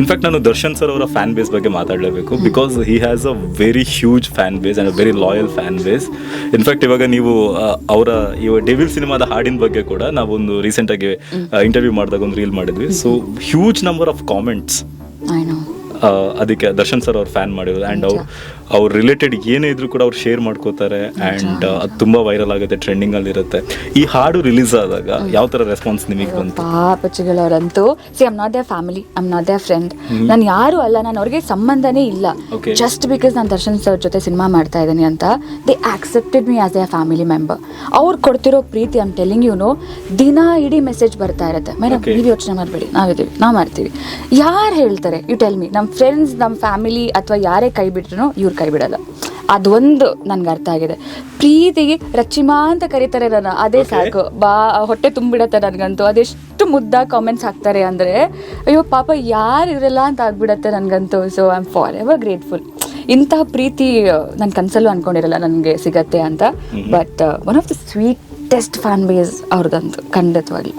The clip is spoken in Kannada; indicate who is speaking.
Speaker 1: ಇನ್ಫ್ಯಾಕ್ಟ್ ನಾನು ದರ್ಶನ್ ಸರ್ ಅವರ ಫ್ಯಾನ್ ಬೇಸ್ ಬಗ್ಗೆ ಮಾತಾಡಲೇಬೇಕು, because he has a very huge fan base and a very loyal fan base. In fact ಇವಾಗ ನೀವು ಅವರ ಡೆವಿಲ್ ಸಿನಿಮಾದ ಹಾಡಿನ ಬಗ್ಗೆ ಕೂಡ ನಾವೊಂದು ರೀಸೆಂಟಾಗಿ ಇಂಟರ್ವ್ಯೂ ಮಾಡಿದಾಗ ಒಂದು ರೀಲ್ ಮಾಡಿದ್ವಿ. So huge number of comments ಅದಕ್ಕೆ ದರ್ಶನ್ ಸರ್ ಅವ್ರ ಫ್ಯಾನ್ ಮಾಡಿರೋದು. ಆ್ಯಂಡ್ ಅವ್ರ ರಿಲೇಟೆಡ್ ಏನೇ ಇದ್ರು ಕೂಡ ಅವ್ರು ಶೇರ್ ಮಾಡ್ಕೋತಾರೆ ಆ್ಯಂಡ್ ಅದು ತುಂಬ ವೈರಲ್ ಆಗುತ್ತೆ, ಟ್ರೆಂಡಿಂಗ್ ಇರುತ್ತೆ. ಈ ಹಾಡು ರಿಲೀಸ್ ಆದಾಗ ಯಾವ ಥರ ರೆಸ್ಪಾನ್ಸ್ ನಿಮಗೆ ಬಂತು?
Speaker 2: ಪಾಪಚ್ಚಿಗಳವರಂತೂ see I'm not their family, I'm not their friend, ನಾನು ಯಾರು ಅಲ್ಲ, ನಾನು ಅವ್ರಿಗೆ ಸಂಬಂಧನೇ ಇಲ್ಲ. ಜಸ್ಟ್ ಬಿಕಾಸ್ ನಾನು ದರ್ಶನ್ ಸರ್ ಜೊತೆ ಸಿನಿಮಾ ಮಾಡ್ತಾ ಇದ್ದೀನಿ ಅಂತ they accepted me as A family member. ಅವ್ರು ಕೊಡ್ತಿರೋ ಪ್ರೀತಿ ಐಮ್ ಟೆಲ್ಲಿಂಗ್ ಯುನೋ, ದಿನ ಇಡೀ ಮೆಸೇಜ್ ಬರ್ತಾ ಇರುತ್ತೆ, ಮೇಡಮ್ ನೀವು ಯೋಚನೆ ಮಾಡಬೇಡಿ, ನಾವಿದ್ದೀವಿ, ನಾವು ಮಾಡ್ತೀವಿ. ಯಾರು ಹೇಳ್ತಾರೆ ಯು ಟೆಲ್ ಮಿ? ನಮ್ಮ ಫ್ರೆಂಡ್ಸ್, ನಮ್ಮ ಫ್ಯಾಮಿಲಿ ಅಥವಾ ಯಾರೇ ಕೈ ಬಿಟ್ರು ಇವ್ರು ಕೈ ಬಿಡಲ್ಲ. ಅದೊಂದು ನನ್ಗೆ ಅರ್ಥ ಆಗಿದೆ. ಪ್ರೀತಿಗೆ ರಚಿಮಾ ಅಂತ ಕರೀತಾರೆ ನನ್ನ, ಅದೇ ಸಾಕು, ಹೊಟ್ಟೆ ತುಂಬಿಡತ್ತೆ ನನಗಂತೂ. ಅದೆಷ್ಟು ಮುದ್ದ ಕಾಮೆಂಟ್ಸ್ ಹಾಕ್ತಾರೆ ಅಂದರೆ ಅಯ್ಯೋ ಪಾಪ ಯಾರು ಇರಲ್ಲ ಅಂತ ಆಗ್ಬಿಡತ್ತೆ ನನಗಂತೂ. So I am forever grateful. ಇಂತಹ ಪ್ರೀತಿ ನನ್ನ ಕನಸಲ್ಲೂ ಅಂದ್ಕೊಂಡಿರಲ್ಲ ನನಗೆ ಸಿಗತ್ತೆ ಅಂತ. But one of the sweetest fan base ಅವ್ರದ್ದಂತೂ ಖಂಡಿತವಾಗ್ಲಿ.